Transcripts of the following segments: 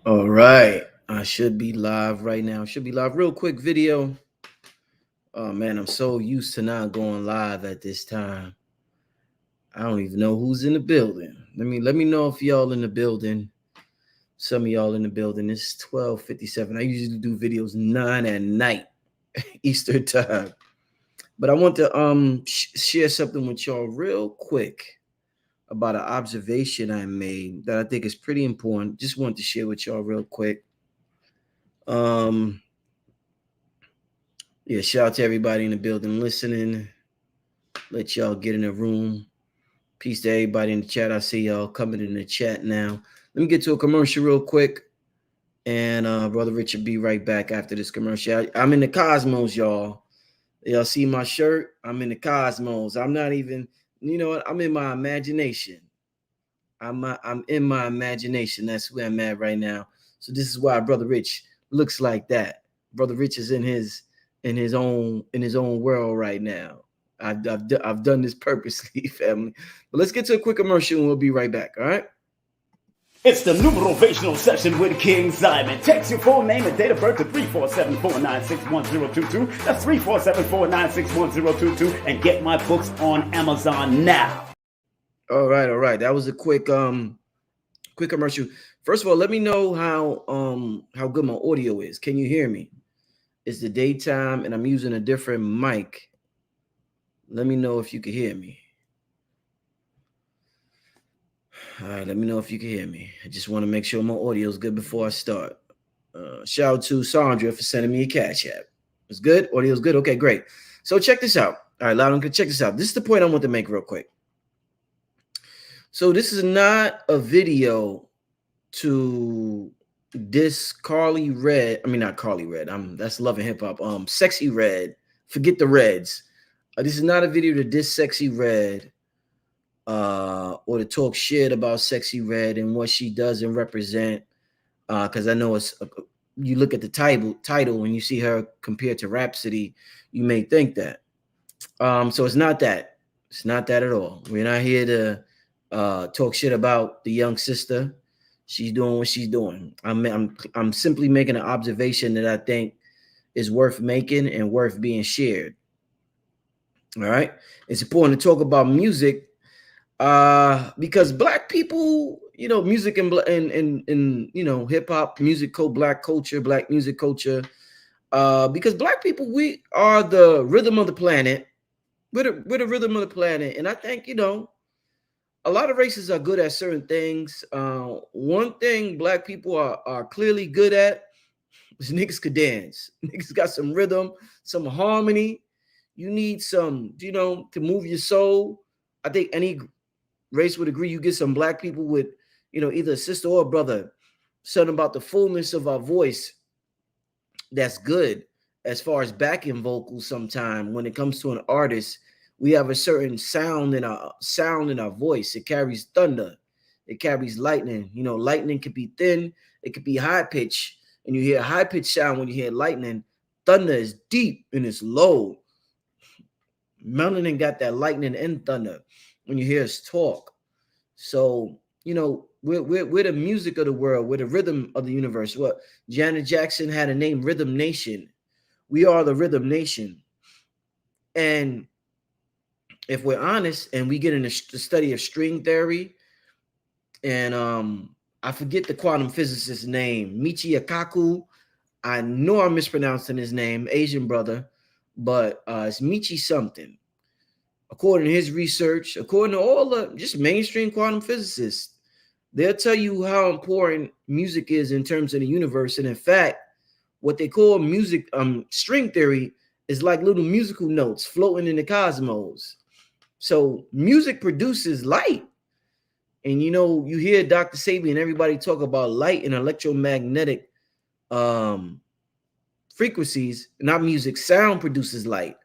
All right. I should be live right now. Should be live. Real quick video. Oh man, I'm so used to not going live at this time. I don't even know who's in the building. Let me know if y'all in the building. Some of y'all in the building. It's 12:57. I usually do videos 9 at night Eastern time. But I want to share something with y'all real quick about an observation I made that I think is pretty important. Just want to share with y'all real quick. Um Yeah, shout out to everybody in the building listening. Let y'all get in the room. Peace to everybody in the chat. I see y'all coming in the chat now. Let me get to a commercial real quick. And Brother Richard be right back after this commercial. I'm in the cosmos, y'all. Y'all see my shirt? I'm in the cosmos. I'm not even, you know what? I'm in my imagination. I'm in my imagination. That's where I'm at right now. So this is why Brother Rich looks like that. Brother Rich is in his own world right now. I've done this purposely, family. But let's get to a quick commercial and we'll be right back. All right. It's the numerational session with King Simon. Text your full name and date of birth to 347-496-1022. That's 347-496-1022. And get my books on Amazon now. All right. That was a quick commercial. First of all, let me know how good my audio is. Can you hear me? It's the daytime and I'm using a different mic. Let me know if you can hear me. All right, let me know if you can hear me. I just want to make sure my audio is good before I start. Shout out to Sandra for sending me a cash app. It's good? Audio's good? Okay, great. So check this out. All right, Loudon, check this out. This is the point I want to make real quick. So this is not a video to diss Carly Red. I mean, not Carly Red. That's Love and Hip Hop. Sexyy Red. Forget the Reds. This is not a video to diss Sexyy Red. Or to talk shit about Sexyy Red and what she does and represent. Because I know you look at the title and you see her compared to Rhapsody, you may think that. So it's not that. It's not that at all. We're not here to talk shit about the young sister. She's doing what she's doing. I'm simply making an observation that I think is worth making and worth being shared. All right. It's important to talk about music because black people, music and hip hop music, black culture, black music culture, because black people, we are the rhythm of the planet. We're the rhythm of the planet. And I think, a lot of races are good at certain things. One thing black people are clearly good at is niggas could dance. Niggas got some rhythm, some harmony. You need some, to move your soul. I think any race would agree. You get some black people with, either a sister or a brother, something about the fullness of our voice that's good as far as backing vocals. Sometime when it comes to an artist, we have a certain sound in our voice. It carries thunder, it carries lightning. Lightning could be thin, it could be high pitch, and you hear a high pitch sound when you hear lightning. Thunder is deep and it's low. Melanin got that lightning and thunder when you hear us talk. So, we're the music of the world. We're the rhythm of the universe. What Janet Jackson had a name, Rhythm Nation. We are the Rhythm Nation. And if we're honest and we get in the study of string theory, and I forget the quantum physicist's name, Michio Kaku. I know I'm mispronouncing his name, Asian brother, but it's Michi something. According to his research, according to all the just mainstream quantum physicists, they'll tell you how important music is in terms of the universe. And in fact, what they call music, string theory, is like little musical notes floating in the cosmos. So music produces light. And you hear Dr. Sabi and everybody talk about light and electromagnetic frequencies, not music. Sound produces light.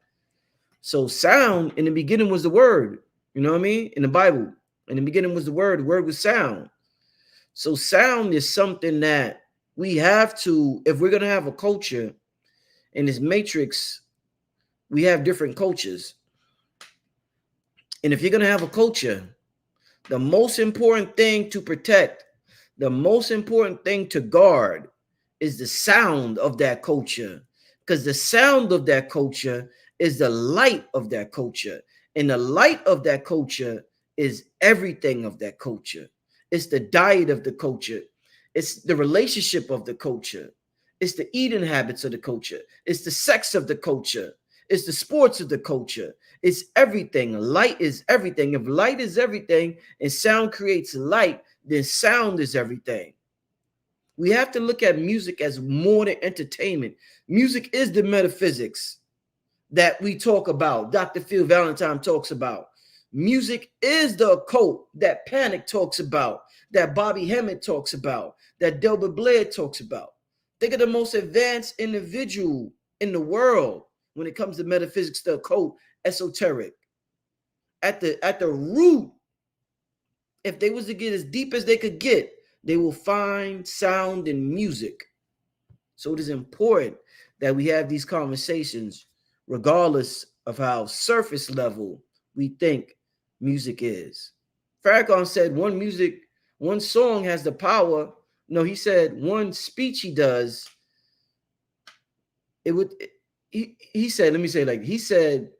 So sound in the beginning was the word, you know what I mean? In the Bible, in the beginning was the word was sound. So sound is something that we have to, if we're going to have a culture in this matrix, we have different cultures. And if you're going to have a culture, the most important thing to protect, the most important thing to guard is the sound of that culture, because the sound of that culture is the light of that culture, and the light of that culture is everything of that culture. It's the diet of the culture, it's the relationship of the culture, it's the eating habits of the culture, it's the sex of the culture, it's the sports of the culture. It's everything. Light is everything. If light is everything and sound creates light, then sound is everything. We have to look at music as more than entertainment. Music is the metaphysics that we talk about. Dr. Phil Valentine talks about. Music is the occult that Panic talks about, that Bobby Hemmett talks about, that Delbert Blair talks about. Think of the most advanced individual in the world when it comes to metaphysics, the occult, esoteric. At the root, if they was to get as deep as they could get, they will find sound in music. So it is important that we have these conversations, regardless of how surface level we think music is. Farrakhan said one song has the power. No, he said one speech he does, it would, he said, let me say like, he said,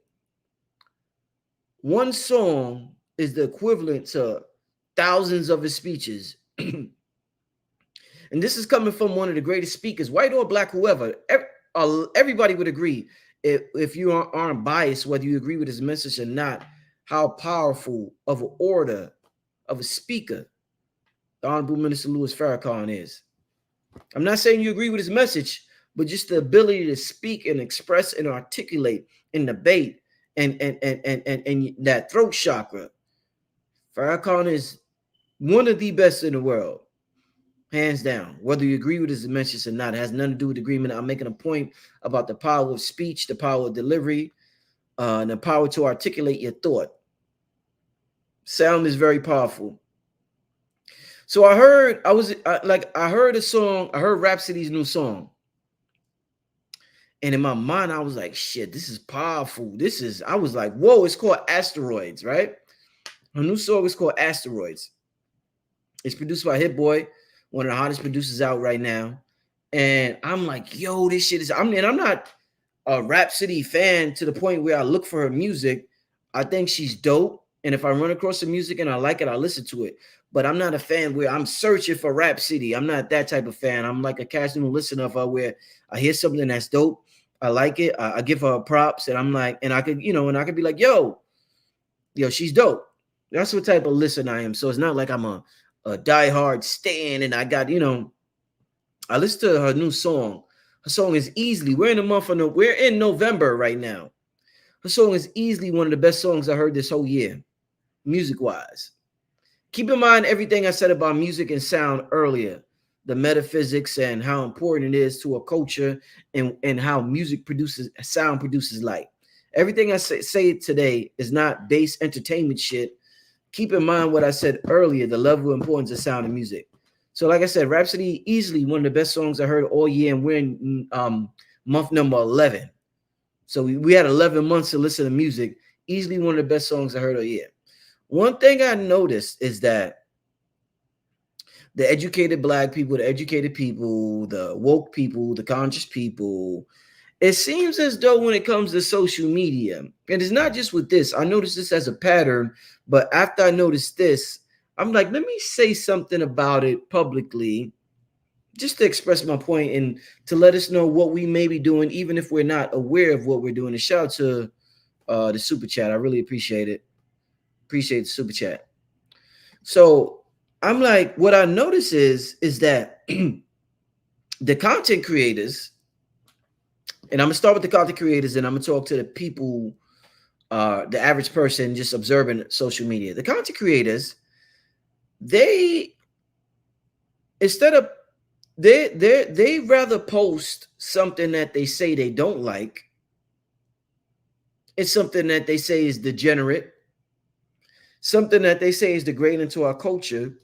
one song is the equivalent to thousands of his speeches. And this is coming from one of the greatest speakers, white or black, whoever. Everybody would agree, if you aren't biased, whether you agree with his message or not, how powerful of an orator, of a speaker, the Honorable Minister Louis Farrakhan is. I'm not saying you agree with his message, but just the ability to speak and express and articulate and debate and that throat chakra. Farrakhan is one of the best in the world, hands down. Whether you agree with his message or not, it has nothing to do with agreement. I'm making a point about the power of speech, the power of delivery, and the power to articulate your thought. Sound is very powerful. So I heard a song. I heard Rhapsody's new song, and in my mind, I was like, "Shit, this is powerful." I was like, "Whoa!" It's called Asteroids, right? Her new song is called Asteroids. It's produced by Hit Boy, one of the hottest producers out right now. And I'm like, "Yo, this shit is." I'm not a Rhapsody fan to the point where I look for her music. I think she's dope, and if I run across the music and I like it, I listen to it. But I'm not a fan where I'm searching for Rhapsody. I'm not that type of fan. I'm like a casual listener of her, where I hear something that's dope, I like it, I give her props, and I'm like, and I could, and I could be like, yo, she's dope. That's what type of listener I am. So it's not like I'm a diehard stan, and I got, I listened to her new song. Her song is easily, we're in November right now. Her song is easily one of the best songs I heard this whole year, music-wise. Keep in mind everything I said about music and sound earlier, the metaphysics and how important it is to a culture, and how sound produces light. Everything I say today is not base entertainment shit. Keep in mind what I said earlier, the level of importance of sound and music. So like I said, Rhapsody, easily one of the best songs I heard all year, and we're in month number 11. So we had 11 months to listen to music. Easily one of the best songs I heard all year. One thing I noticed is that the educated black people, the educated people, the woke people, the conscious people, it seems as though when it comes to social media, and it's not just with this, I noticed this as a pattern, but after I noticed this, I'm like, let me say something about it publicly, just to express my point and to let us know what we may be doing, even if we're not aware of what we're doing. And shout out to the super chat. I really appreciate it. Appreciate the super chat. So I'm like, what I notice is that the content creators, and I'm gonna start with the content creators, and I'm gonna talk to the people, the average person just observing social media. The content creators, they instead of they rather post something that they say they don't like. It's something that they say is degenerate, something that they say is degrading to our culture.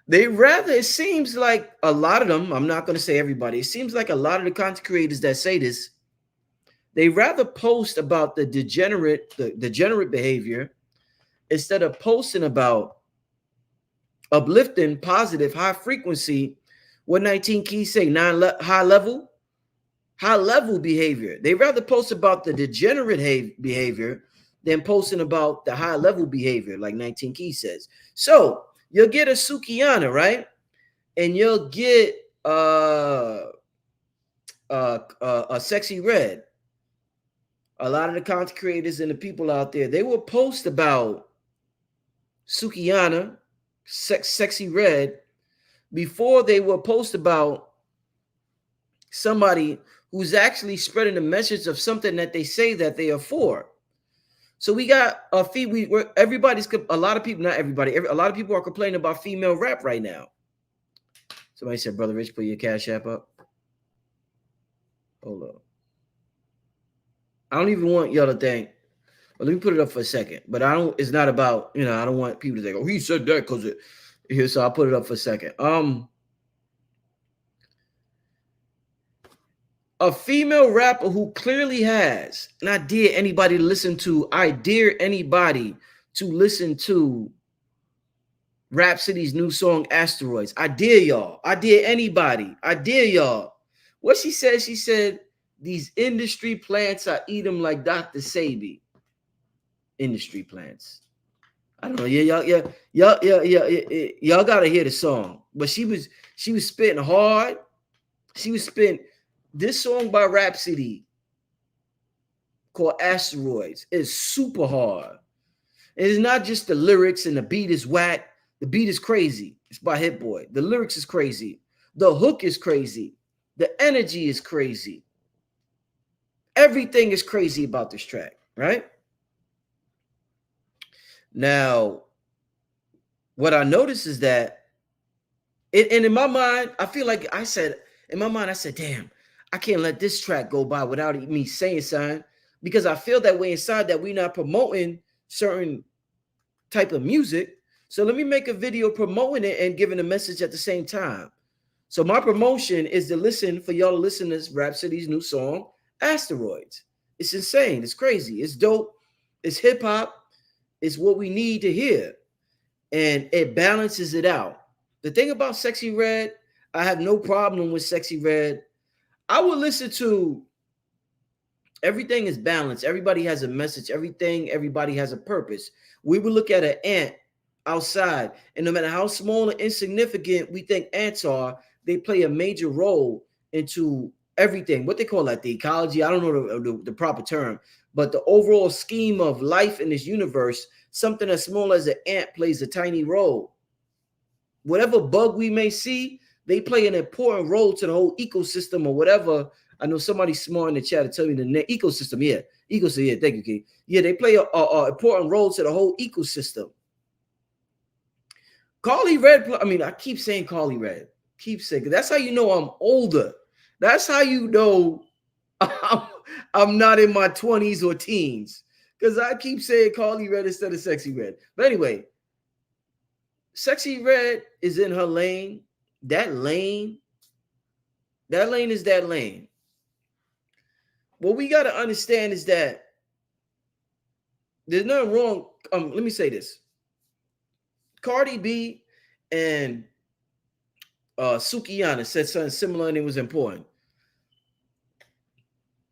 It seems like a lot of them, I'm not going to say everybody, it seems like a lot of the content creators that say this, they rather post about the degenerate behavior instead of posting about uplifting, positive, high frequency. What 19 keys say? High level behavior. They rather post about the degenerate behavior than posting about the high level behavior, like 19 keys says. So you'll get a Sukiana, right? And you'll get a Sexyy Red. A lot of the content creators and the people out there, they will post about Sukiana, Sexyy Red, before they will post about somebody who's actually spreading the message of something that they say that they are for. So we got a a lot of people, not everybody, a lot of people are complaining about female rap right now. Somebody said, Brother Rich, put your Cash App up. Hold up. I don't even want y'all to think, well, let me put it up for a second. But it's not about, I don't want people to think, oh, he said that because here, so I'll put it up for a second. A female rapper who clearly has, and I dare anybody to listen to Rhapsody's new song, Asteroids. I dare y'all. I dare anybody. I dare y'all. What she said, these industry plants, I eat them like Dr. Sebi. Industry plants. I don't know. Y'all gotta hear the song. But she was spitting hard. She was spitting. This song by Rhapsody called Asteroids is super hard. It is not just the lyrics and the beat is whack. The beat is crazy. It's by Hit Boy. The lyrics is crazy. The hook is crazy. The energy is crazy. Everything is crazy about this track, right? Now, what I noticed is that, and in my mind, I feel like I said, damn, I can't let this track go by without me saying something, because I feel that way inside that we're not promoting certain type of music. So let me make a video promoting it and giving a message at the same time. So my promotion is for y'all to listen to Rhapsody's new song, Asteroids. It's insane. It's crazy. It's dope. It's hip hop. It's what we need to hear. And it balances it out. The thing about Sexyy Red, I have no problem with Sexyy Red. I would listen to everything is balanced. Everybody has a message. Everybody has a purpose. We would look at an ant outside, and no matter how small and insignificant we think ants are, they play a major role into everything. What they call that, the ecology, I don't know the proper term, but the overall scheme of life in this universe, something as small as an ant plays a tiny role. Whatever bug we may see, they play an important role to the whole ecosystem or whatever. I know somebody smart in the chat to tell me the ecosystem. Yeah, ecosystem. Yeah, thank you, Keith. Yeah, they play a important role to the whole ecosystem. Carly Red, I keep saying Carly Red. Keep saying, that's how you know I'm older. That's how you know I'm not in my 20s or teens, because I keep saying Carly Red instead of Sexyy Red. But anyway, Sexyy Red is in her lane. That lane is that lane. What we got to understand is that there's nothing wrong. Let me say this. Cardi B and Sukiana said something similar, and it was important.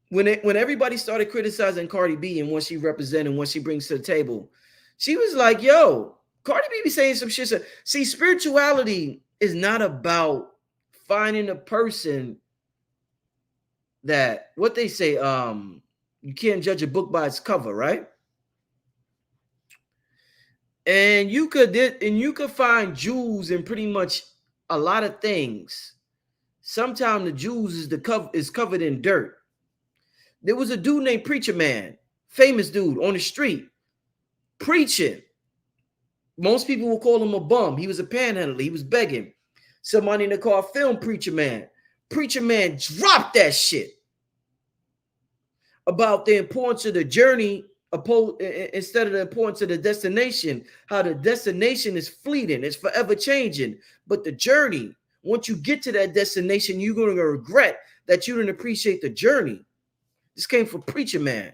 When everybody started criticizing Cardi B and what she represents and what she brings to the table, she was like, yo, Cardi B be saying some shit. See, spirituality is not about finding a person that, what they say, you can't judge a book by its cover, right? And you could find jewels in pretty much a lot of things. Sometimes the jewels is covered in dirt. There was a dude named Preacher Man, famous dude on the street, preaching. Most people will call him a bum. He was a panhandler. He was begging. Somebody in the car filmed Preacher Man. Preacher Man dropped that shit about the importance of the journey instead of the importance of the destination, how the destination is fleeting, it's forever changing. But the journey, once you get to that destination, you're going to regret that you didn't appreciate the journey. This came from Preacher Man.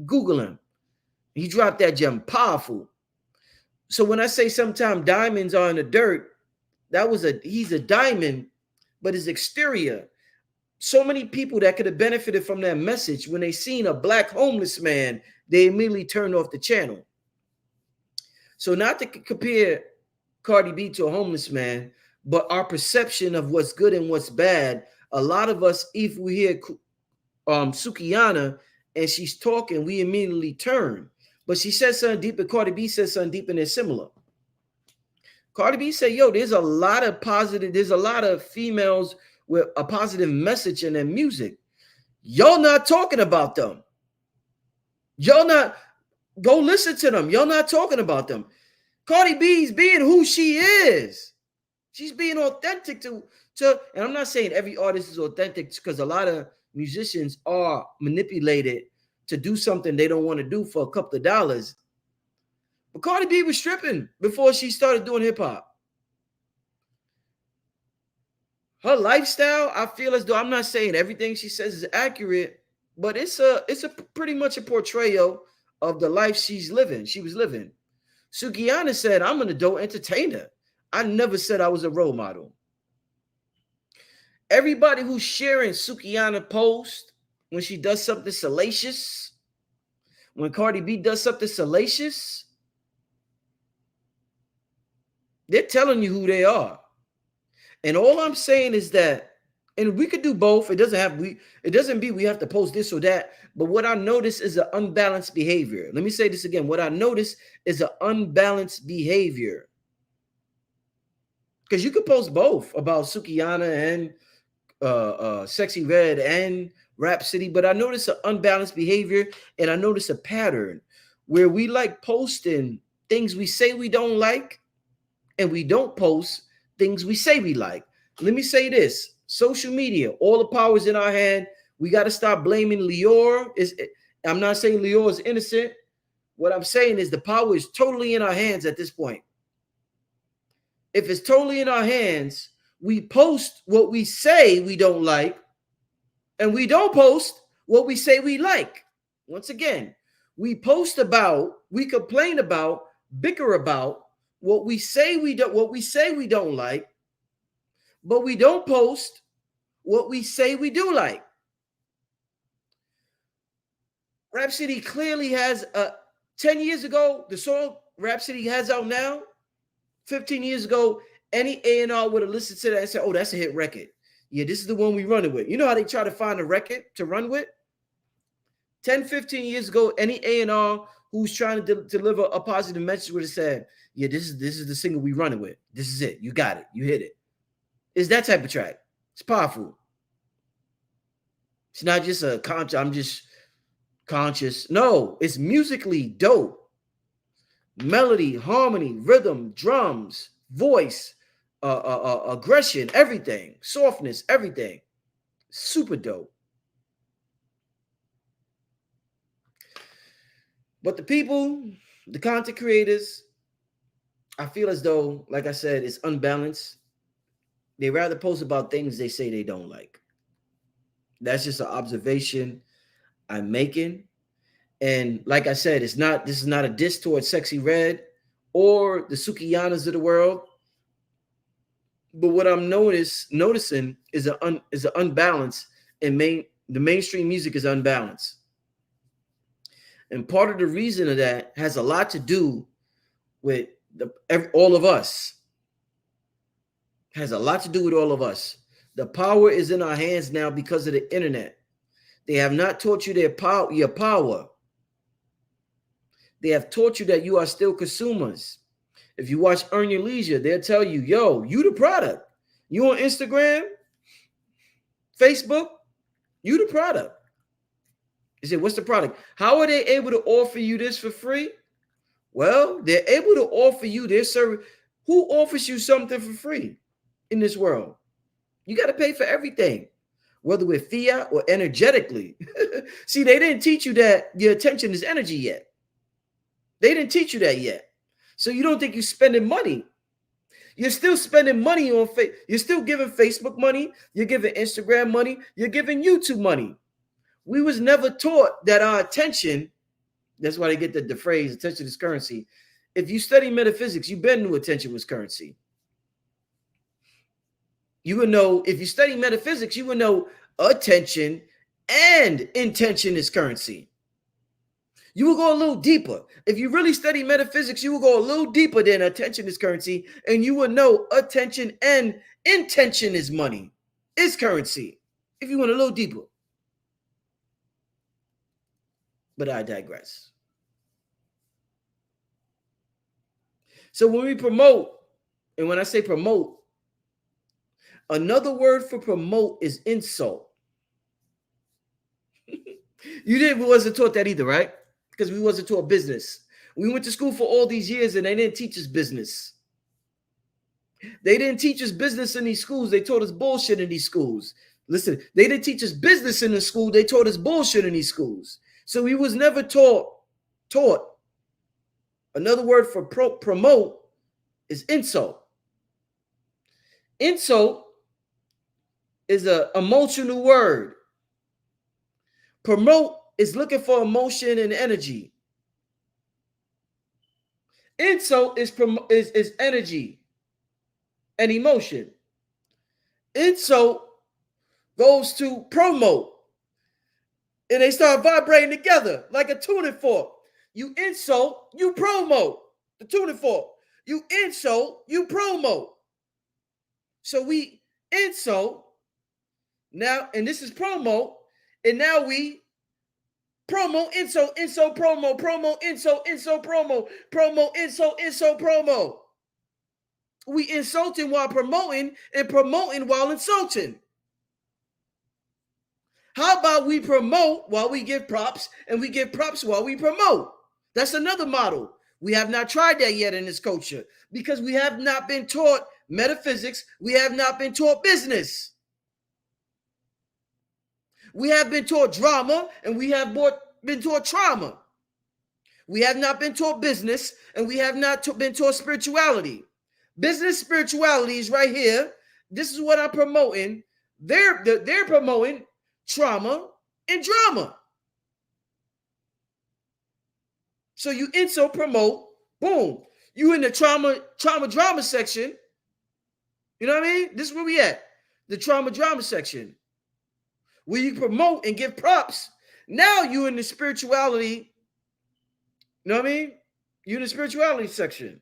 Google him. He dropped that gem, powerful. So when I say sometimes diamonds are in the dirt, he's a diamond, but his exterior. So many people that could have benefited from that message, when they seen a black homeless man, they immediately turned off the channel. So not to compare Cardi B to a homeless man, but our perception of what's good and what's bad. A lot of us, if we hear Sukiyana and she's talking, we immediately turn. But she says something deep, and Cardi B says something deep, and they're similar. Cardi B said, yo, there's a lot of females with a positive message in their music. Y'all not talking about them. Y'all not, go listen to them. Y'all not talking about them. Cardi B's being who she is. She's being authentic to, and I'm not saying every artist is authentic, because a lot of musicians are manipulated to do something they don't want to do for a couple of dollars. But Cardi B was stripping before she started doing hip hop. Her lifestyle, I feel as though, I'm not saying everything she says is accurate, but it's a pretty much a portrayal of the life she was living. Sukiyana said, I'm an adult entertainer. I never said I was a role model. Everybody who's sharing Sukiyana post when she does something salacious, when Cardi B does something salacious, they're telling you who they are. And all I'm saying is that, and we could do both. It doesn't mean we have to post this or that. But what I notice is an unbalanced behavior. Let me say this again. What I notice is an unbalanced behavior. Because you could post both about Sukiyana and Sexyy Red and Rhapsody, but I notice an unbalanced behavior, and I notice a pattern where we like posting things we say we don't like, and we don't post things we say we like. Let me say this. Social media, all the power is in our hand. We got to stop blaming Lior. I'm not saying Lior is innocent. What I'm saying is the power is totally in our hands at this point. If it's totally in our hands, we post what we say we don't like, and we don't post what we say we like. Once again, we complain about, bicker about what we say we don't like, but we don't post what we say we do like. Rhapsody clearly has 10 years ago, the song Rhapsody has out now, 15 years ago, any A&R would have listened to that and said, oh, that's a hit record. Yeah, this is the one we running with. You know how they try to find a record to run with? 10, 15 years ago, any A&R who's trying to deliver a positive message would have said, yeah, this is the single we running with. This is it. You got it. You hit it. It's that type of track. It's powerful. It's not just I'm just conscious. No, it's musically dope. Melody, harmony, rhythm, drums, voice, aggression, everything, softness, everything. Super dope. But the people, the content creators, I feel as though, like I said, it's unbalanced. They rather post about things they say they don't like. That's just an observation I'm making. And like I said, this is not a diss towards Sexyy Red or the Sukiyanas of the world. But what I'm noticing is an unbalance in the mainstream music is unbalanced. And part of the reason of that has a lot to do with all of us. Has a lot to do with all of us. The power is in our hands now because of the internet. They have not taught you your power. They have taught you that you are still consumers. If you watch Earn Your Leisure, they'll tell you, yo, you the product. You on Instagram, Facebook, you the product. You say, what's the product? How are they able to offer you this for free? Well, they're able to offer you their service. Who offers you something for free in this world? You got to pay for everything, whether with fiat or energetically. See, they didn't teach you that your attention is energy yet. They didn't teach you that yet. So you don't think you're spending money. You're still spending money on You're still giving Facebook money. You're giving Instagram money. You're giving YouTube money. We was never taught that our attention, that's why they get the phrase, attention is currency, if you study metaphysics, you better knew attention was currency. You would know, if you study metaphysics, you would know attention and intention is currency. You will go a little deeper. If you really study metaphysics, you will go a little deeper than attention is currency, and you will know attention and intention is money, is currency. If you went a little deeper. But I digress. So when we promote, and when I say promote, another word for promote is insult. Wasn't taught that either, right? Because we wasn't taught business. We went to school for all these years and they didn't teach us business. They didn't teach us business in these schools. They taught us bullshit in these schools. Listen, they didn't teach us business in the school. They taught us bullshit in these schools. So we was never taught. Another word for promote is insult. Insult is an emotional word. Promote is looking for emotion and energy. Insult is energy and emotion. Insult goes to promote. And they start vibrating together like a tuning fork. You insult, you promote. The tuning fork. You insult, you promote. So we insult now, and this is promote, and now we promo, insult, promo, insult, promo, insult, promo. We insulting while promoting and promoting while insulting. How about we promote while we give props and we give props while we promote? That's another model. We have not tried that yet in this culture because we have not been taught metaphysics. We have not been taught business. We have been taught drama and we have been taught trauma. We have not been taught business and we have not been taught spirituality. Business spirituality is right here. This is what I'm promoting. They're promoting trauma and drama. So you insult, promote, boom. You in the trauma drama section. You know what I mean? This is where we at. The trauma drama section. Where you promote and give props. Now you in the spirituality. You know what I mean? You in the spirituality section.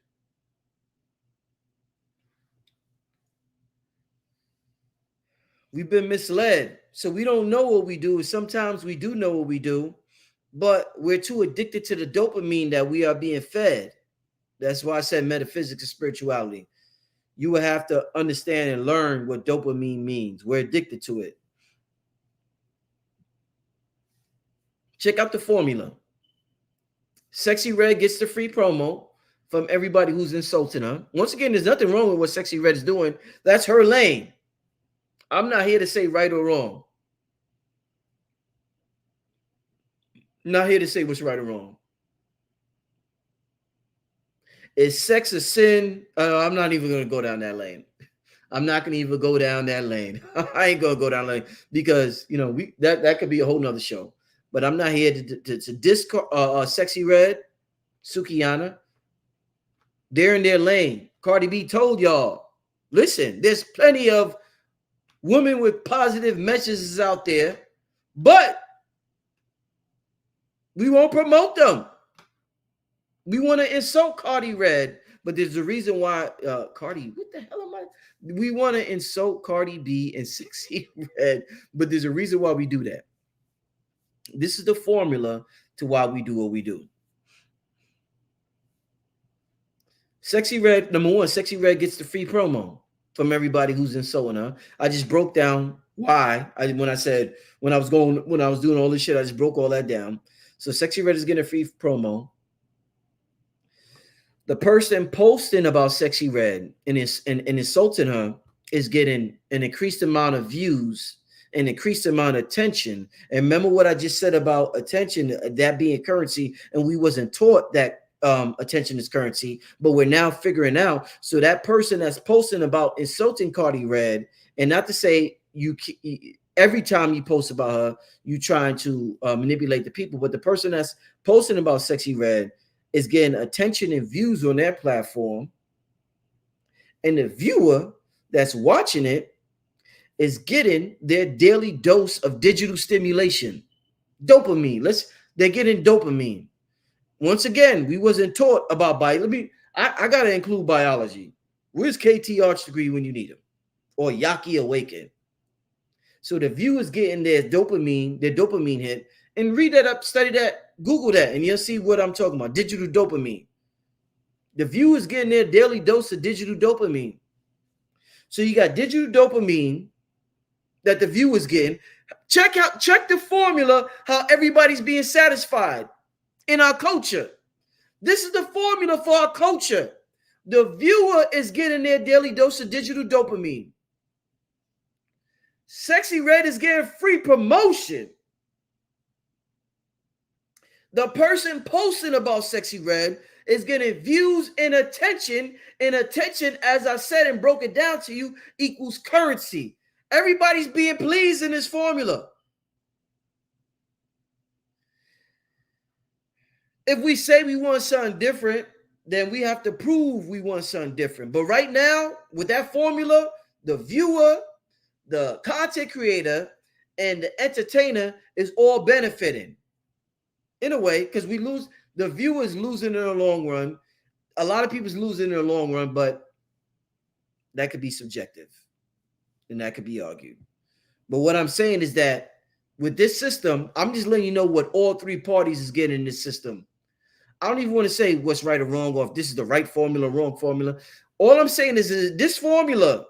We've been misled. So we don't know what we do. Sometimes we do know what we do, but we're too addicted to the dopamine that we are being fed. That's why I said metaphysics and spirituality. You will have to understand and learn what dopamine means. We're addicted to it. Check out the formula. Sexyy Red gets the free promo from everybody who's insulting her. Once again, there's nothing wrong with what Sexyy Red is doing. That's her lane. I'm not here to say right or wrong. I'm not here to say what's right or wrong. Is sex a sin? I'm not even going to go down that lane. I'm not going to even go down that lane. I ain't going to go down that lane because, you know, that could be a whole nother show. But I'm not here to diss Sexyy Red, Sukihana. They're in their lane. Cardi B told y'all, listen, there's plenty of women with positive messages out there, but we won't promote them. We want to insult Cardi Red, but there's a reason why Cardi, what the hell am I? We want to insult Cardi B and Sexyy Red, but there's a reason why we do that. This is the formula to why we do what we do. Sexyy Red, number one, Sexyy Red gets the free promo from everybody who's insulting her. I just broke down why. When I was doing all this shit, I just broke all that down. So Sexyy Red is getting a free promo. The person posting about Sexyy Red and insulting her is getting an increased amount of views, an increased amount of attention. And remember what I just said about attention, that being currency, and we wasn't taught that attention is currency, but we're now figuring out. So that person that's posting about insulting Cardi Red, and not to say you every time you post about her, you trying to manipulate the people, but the person that's posting about Sexyy Red is getting attention and views on their platform, and the viewer that's watching it is getting their daily dose of digital stimulation, dopamine. They're getting dopamine. Once again, we wasn't taught about biology. I gotta include biology. Where's KT Arch degree when you need them? Or Yaki Awaken? So the viewers getting their dopamine hit, and read that up, study that, Google that, and you'll see what I'm talking about. Digital dopamine. The viewers getting their daily dose of digital dopamine. So you got digital dopamine that the viewers getting. Check the formula, how everybody's being satisfied in our culture. This is the formula for our culture. The viewer is getting their daily dose of digital dopamine. Sexyy Red is getting free promotion. The person posting about Sexyy Red is getting views and attention. And attention, as I said and broke it down to you, equals currency. Everybody's being pleased in this formula. If we say we want something different, then we have to prove we want something different. But right now, with that formula, the viewer, the content creator, and the entertainer is all benefiting in a way, because the viewers losing in the long run. A lot of people's losing in the long run, but that could be subjective and that could be argued. But what I'm saying is that with this system, I'm just letting you know what all three parties is getting in this system. I don't even want to say what's right or wrong, or if this is the right formula, wrong formula. All I'm saying is this formula,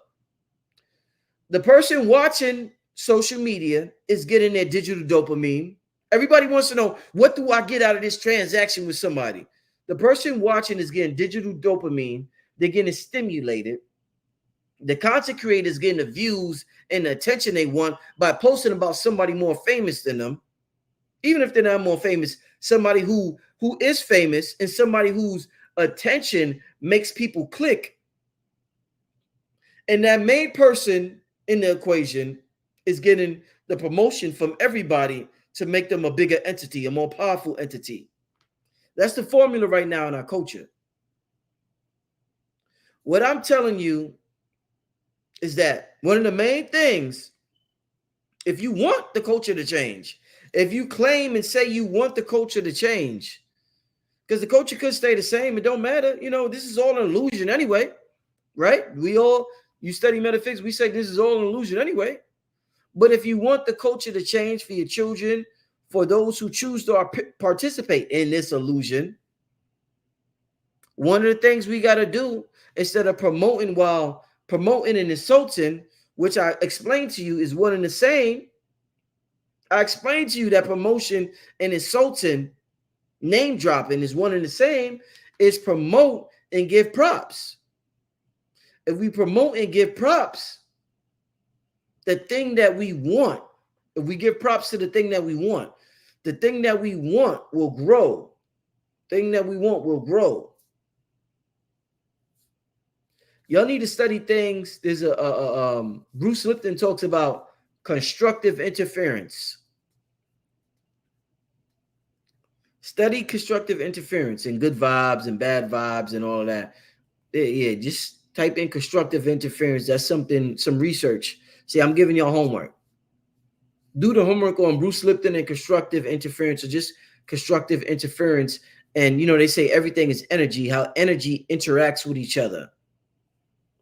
the person watching social media is getting their digital dopamine. Everybody wants to know, what do I get out of this transaction with somebody? The person watching is getting digital dopamine. They're getting stimulated. The content creator is getting the views and the attention they want by posting about somebody more famous than them. Even if they're not more famous, somebody who is famous and somebody whose attention makes people click. And that main person in the equation is getting the promotion from everybody to make them a bigger entity, a more powerful entity. That's the formula right now in our culture. What I'm telling you is that one of the main things, if you want the culture to change, if you claim and say you want the culture to change, because the culture could stay the same, it don't matter. This is all an illusion anyway, right? You study metaphysics, we say this is all an illusion anyway. But if you want the culture to change for your children, for those who choose to participate in this illusion, one of the things we got to do, instead of promoting and insulting, which I explained to you is one and the same. I explained to you that promotion and insulting, name dropping is one and the same, is promote and give props. If we promote and give props, the thing that we want, if we give props to the thing that we want, the thing that we want will grow. Thing that we want will grow. Y'all need to study things. There's Bruce Lipton talks about constructive interference. Study constructive interference and good vibes and bad vibes and all of that. Yeah, just type in constructive interference. That's some research. See, I'm giving y'all homework. Do the homework on Bruce Lipton and constructive interference, or just constructive interference. And, they say everything is energy, how energy interacts with each other.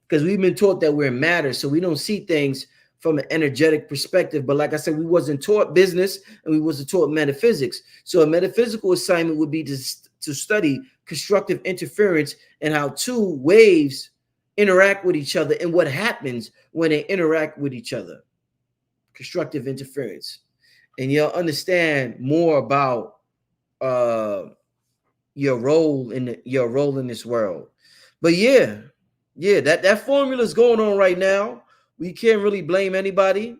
Because we've been taught that we're matter, so we don't see things from an energetic perspective. But like I said, we wasn't taught business and we wasn't taught metaphysics. So a metaphysical assignment would be to study constructive interference and how two waves interact with each other and what happens when they interact with each other. Constructive interference. And you'll understand more about your role in this world. But yeah, that formula is going on right now. We can't really blame anybody.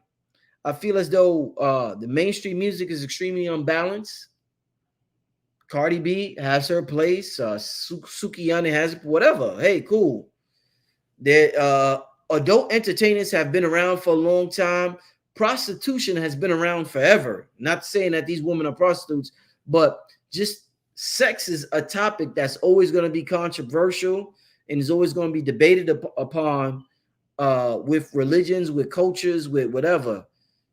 I feel as though the mainstream music is extremely unbalanced. Cardi B has her place. Sukiyana has whatever. Hey, cool. Adult entertainers have been around for a long time. Prostitution has been around forever. Not saying that these women are prostitutes, but just sex is a topic that's always going to be controversial and is always going to be debated upon with religions, with cultures, with whatever.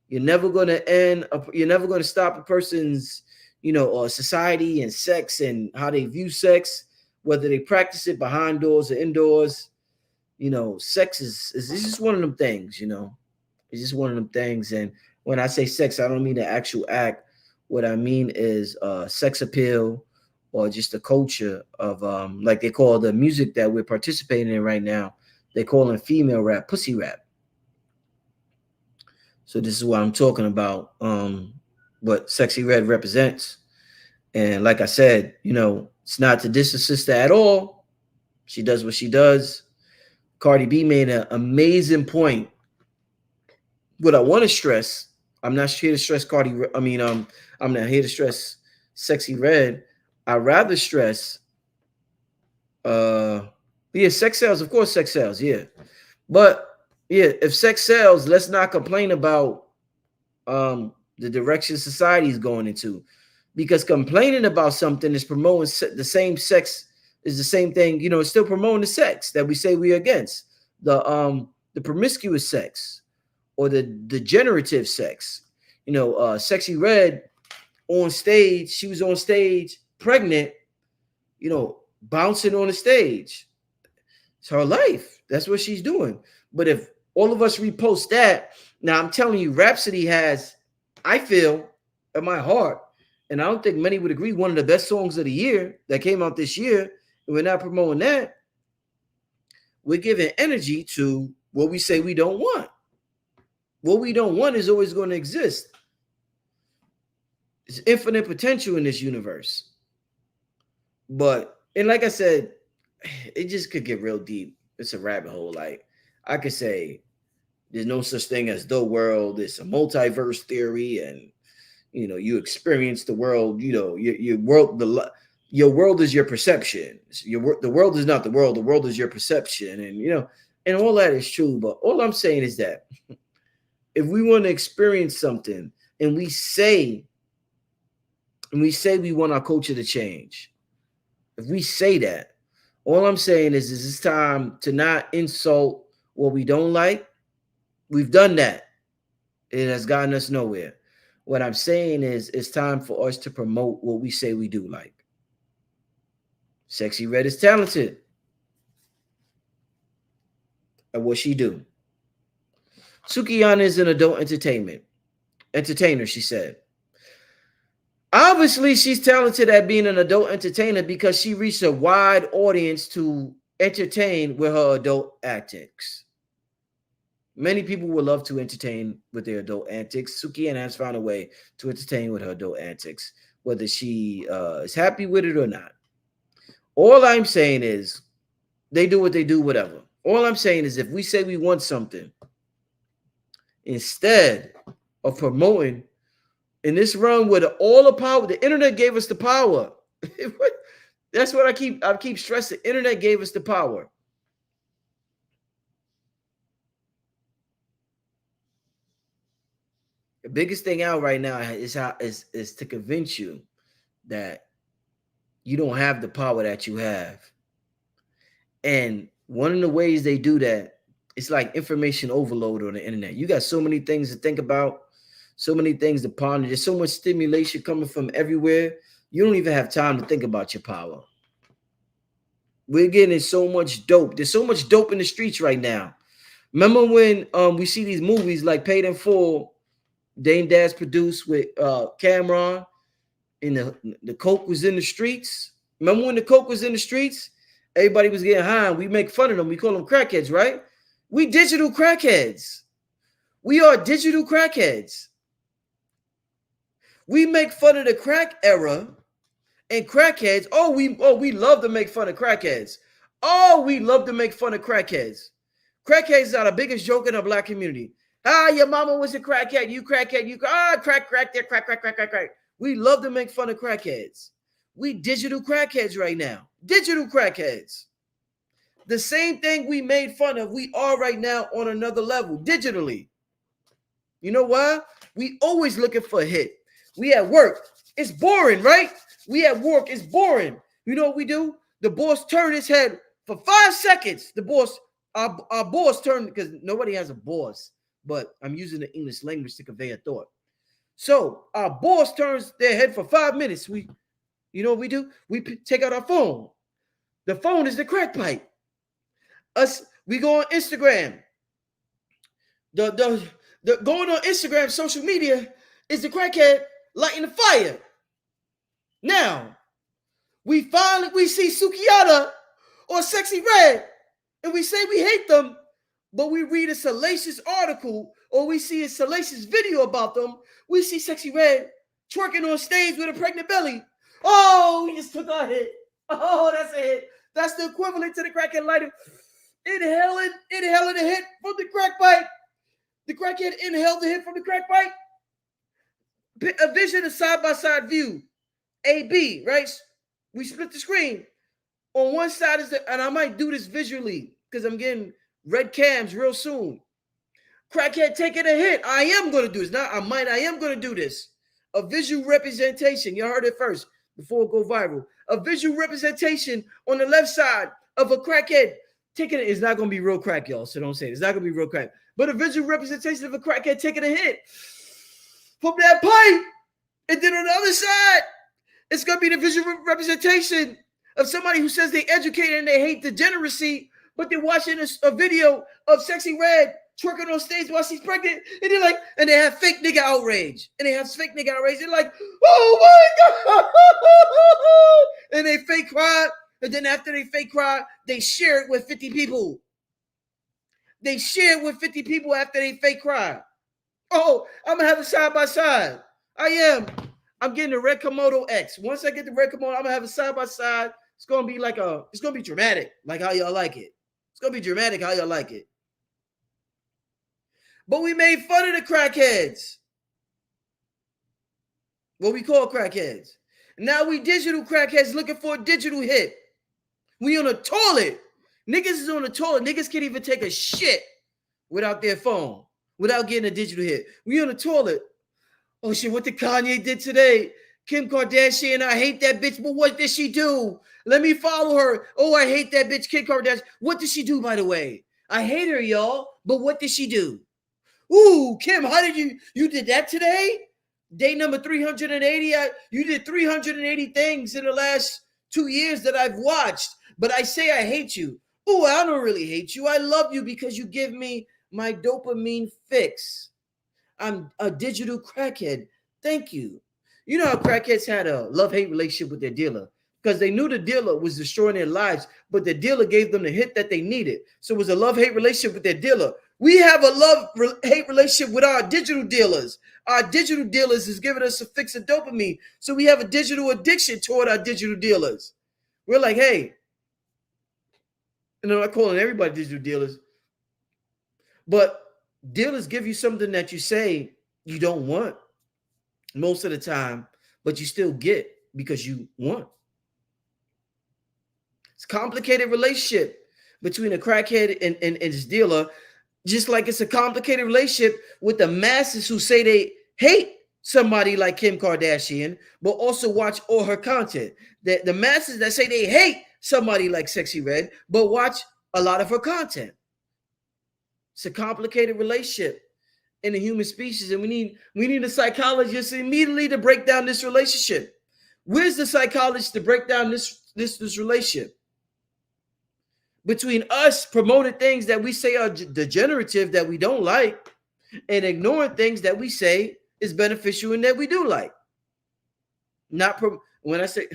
You're never going to you're never going to stop a person's, society and sex and how they view sex, whether they practice it behind doors or indoors. Sex is just one of them things, It's just one of them things. And when I say sex, I don't mean the actual act. What I mean is sex appeal, or just the culture of like they call the music that we're participating in right now, they call it female rap, pussy rap. So this is what I'm talking about, what Sexyy Red represents. And like I said, it's not to diss a sister at all. She does what she does. Cardi B made an amazing point. What I want to stress, I'm not here to stress I'm not here to stress Sexyy Red. I rather stress, sex sells. Of course, sex sells. Yeah, but yeah, if sex sells, let's not complain about the direction society is going into, because complaining about something is promoting the same sex is the same thing. It's still promoting the sex that we say we're against, the promiscuous sex or the degenerative sex. Sexyy Red on stage, she was on stage pregnant, bouncing on the stage. It's her life. That's what she's doing. But if all of us repost that, now I'm telling you, Rhapsody has, I feel, in my heart, and I don't think many would agree, one of the best songs of the year that came out this year. And we're not promoting that. We're giving energy to what we say we don't want. What we don't want is always going to exist. There's infinite potential in this universe. And like I said, it just could get real deep. It's a rabbit hole. Like I could say, there's no such thing as the world. It's a multiverse theory, and you experience the world. Your world is your perception. The world is not the world. The world is your perception, and all that is true. But all I'm saying is that if we want to experience something, and we say we want our culture to change, if we say that, all I'm saying is it's time to not insult what we don't like. We've done that. It has gotten us nowhere. What I'm saying is it's time for us to promote what we say we do like. Sexyy Red is talented at what she do. Sukiyana is an adult entertainer, she said. Obviously, she's talented at being an adult entertainer because she reached a wide audience to entertain with her adult antics. Many people would love to entertain with their adult antics. Sukiyana has found a way to entertain with her adult antics, whether she is happy with it or not. All I'm saying is they do what they do, whatever. All I'm saying is if we say we want something, instead of promoting in this run with all the power, the internet gave us the power. That's what I keep stressing. The internet gave us the power. The biggest thing out right now is to convince you that you don't have the power that you have. And one of the ways they do that, it's like information overload on the internet. You got so many things to think about, so many things to ponder. There's so much stimulation coming from everywhere. You don't even have time to think about your power. We're getting so much dope. There's so much dope in the streets right now. Remember when we see these movies like Paid in Full, Dame Dash produced with Cameron, and the coke was in the streets? Remember when the coke was in the streets? Everybody was getting high, and we make fun of them. We call them crackheads, right? We digital crackheads. We are digital crackheads. We make fun of the crack era and crackheads. We love to make fun of crackheads. Oh, we love to make fun of crackheads. Crackheads are the biggest joke in the black community. Your mama was a crackhead. You crack, crack. We love to make fun of crackheads. We digital crackheads right now. Digital crackheads. The same thing we made fun of, we are right now on another level, digitally. You know why? We always looking for a hit. We at work. It's boring, right? We at work, it's boring. You know what we do? The boss turned his head for 5 seconds. The boss, our boss turned, because nobody has a boss, but I'm using the English language to convey a thought. So our boss turns their head for 5 minutes. You know what we do? We take out our phone. The phone is the crack pipe. We go on Instagram. The going on Instagram, social media, is the crackhead lighting the fire. Now, we see Sukiyata or Sexyy Red, and we say we hate them, but we read a salacious article or we see a salacious video about them. We see Sexyy Red twerking on stage with a pregnant belly. Oh, we just took our hit. Oh, that's a hit. That's the equivalent to the crackhead lighter. Inhaling the hit from the crack pipe. The crackhead inhaled the hit from the crack pipe. A vision, a side-by-side view. A-B, right? We split the screen. On one side is and I might do this visually because I'm getting red cams real soon. Crackhead taking a hit. I am going to do this. Not I am going to do this. A visual representation. You heard it first before it go viral. A visual representation on the left side of a crackhead taking it. It's not going to be real crack, y'all, so don't say it. It's not going to be real crack. But a visual representation of a crackhead taking a hit from that pipe. And then on the other side, it's going to be the visual representation of somebody who says they educated and they hate degeneracy, but they're watching a video of Sexyy Red twerking on stage while she's pregnant, and they're like, and they have fake nigga outrage. They're like, oh my God. And they fake cry. And then after they fake cry, they share it with 50 people. They share it with 50 people after they fake cry. Oh, I'm going to have a side by side. I'm getting the Red Komodo X. Once I get the Red Komodo, I'm going to have a side by side. It's going to be it's going to be dramatic, like how y'all like it. It's going to be dramatic how y'all like it. But we made fun of the crackheads. What we call crackheads. Now we digital crackheads looking for a digital hit. We on a toilet. Niggas is on the toilet. Niggas can't even take a shit without their phone, without getting a digital hit. We on the toilet. Oh shit, what did Kanye did today? Kim Kardashian, I hate that bitch, but what did she do? Let me follow her. Oh, I hate that bitch, Kim Kardashian. What did she do, by the way? I hate her, y'all, but what did she do? Ooh, Kim, how did you did that today? Day number 380. You did 380 things in the last 2 years that I've watched, but I say I hate you. Ooh, I don't really hate you. I love you because you give me my dopamine fix. I'm a digital crackhead. Thank you. You know how crackheads had a love-hate relationship with their dealer because they knew the dealer was destroying their lives, but the dealer gave them the hit that they needed. So it was a love-hate relationship with their dealer. We have a love-hate relationship with our digital dealers. Our digital dealers is giving us a fix of dopamine. So we have a digital addiction toward our digital dealers. We're like, hey, and I'm not calling everybody digital dealers, but dealers give you something that you say you don't want most of the time, but you still get because you want. It's a complicated relationship between a crackhead and his dealer, just like it's a complicated relationship with the masses who say they hate somebody like Kim Kardashian, but also watch all her content. The masses that say they hate somebody like Sexyy Red, but watch a lot of her content. It's a complicated relationship in the human species, and we need a psychologist immediately to break down this relationship. Where's the psychologist to break down this relationship between us promoting things that we say are degenerative that we don't like, and ignoring things that we say is beneficial and that we do like? When I say,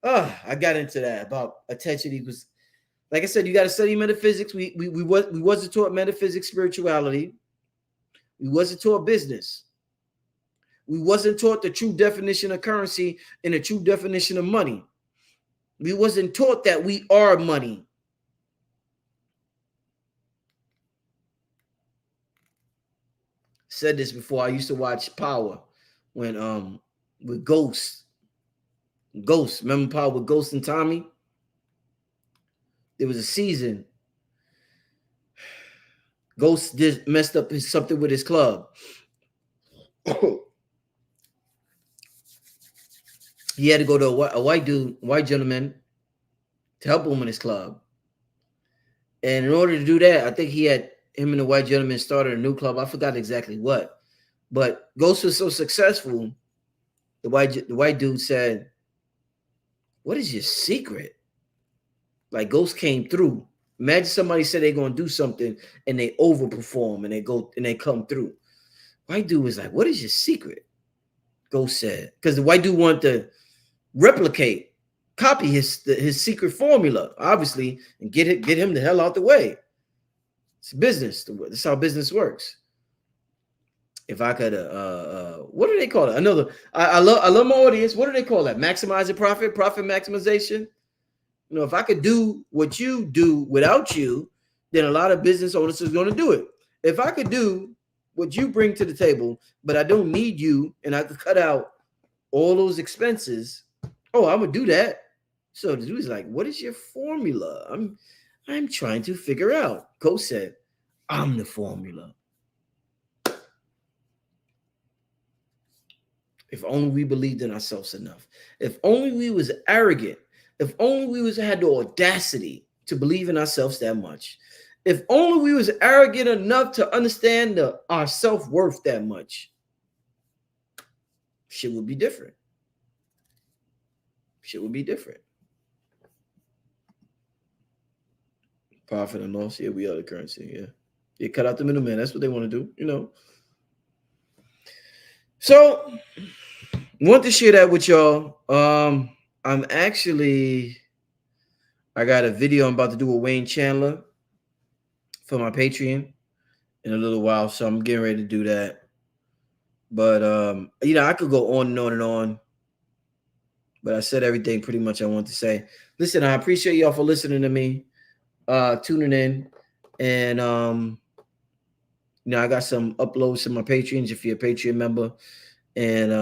I got into that about attention equals. Like I said, you got to study metaphysics. We wasn't taught metaphysics, spirituality. We wasn't taught business. We wasn't taught the true definition of currency and the true definition of money. We wasn't taught that we are money. Said this before. I used to watch Power when with Ghost. Remember Power with Ghost and Tommy? There was a season. Ghost messed up something with his club. he had to go to a white gentleman, to help him in his club. And in order to do that, I think him and the white gentleman started a new club. I forgot exactly what, but Ghost was so successful. The white dude said, "What is your secret?" Like Ghost came through. Imagine somebody said they're gonna do something and they overperform and they come through. White dude was like, "What is your secret?" Ghost said, because the white dude wanted to replicate, copy his secret formula, obviously, and get him the hell out the way. It's business. That's how business works. If I could, what do they call it? Another. I love my audience. What do they call that? Maximizing profit maximization. You know, if I could do what you do without you, then a lot of business owners is going to do it. If I could do what you bring to the table, but I don't need you, and I could cut out all those expenses, oh, I'm gonna do that. So the dude's like, "What is your formula?" I'm trying to figure out. Ghost said, "I'm the formula." If only we believed in ourselves enough. If only we was arrogant. If only we had the audacity to believe in ourselves that much. If only we was arrogant enough to understand our self-worth that much, shit would be different. Shit would be different. Profit and loss, yeah, we are the currency, yeah. You cut out the middleman. That's what they want to do, you know. So, want to share that with y'all. I got a video I'm about to do with Wayne Chandler for my Patreon in a little while, so I'm getting ready to do that. But you know, I could go on and on and on, but I said everything pretty much I want to say. Listen, I appreciate y'all for listening to me, tuning in, and you know, I got some uploads to my Patreons if you're a Patreon member. And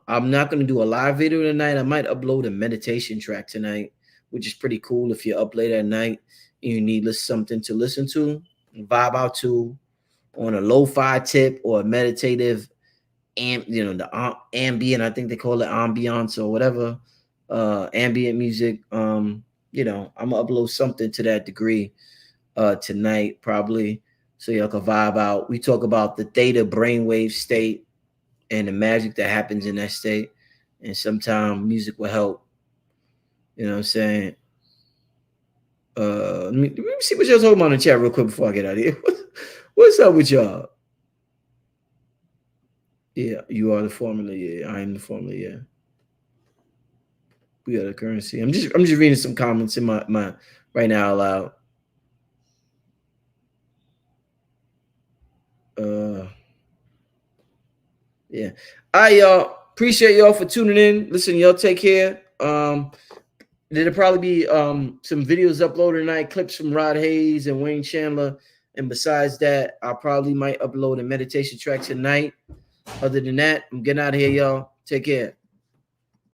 I'm not going to do a live video tonight. I might upload a meditation track tonight, which is pretty cool if you're up late at night and you need something to listen to, vibe out to on a lo-fi tip or a meditative, the ambient, I think they call it ambiance or whatever, ambient music. You know, I'm going to upload something to that degree tonight probably so y'all can vibe out. We talk about the theta brainwave state and the magic that happens in that state. And sometimes music will help. You know what I'm saying? Let me see what y'all talking about in the chat real quick before I get out of here. What's up with y'all? Yeah, you are the formula. Yeah, I am the formula. Yeah. We are the currency. I'm just reading some comments in my right now aloud. Yeah. All right, y'all. Appreciate y'all for tuning in. Listen, y'all take care. There'll probably be some videos uploaded tonight, clips from Rod Hayes and Wayne Chandler. And besides that, I probably might upload a meditation track tonight. Other than that, I'm getting out of here, y'all. Take care.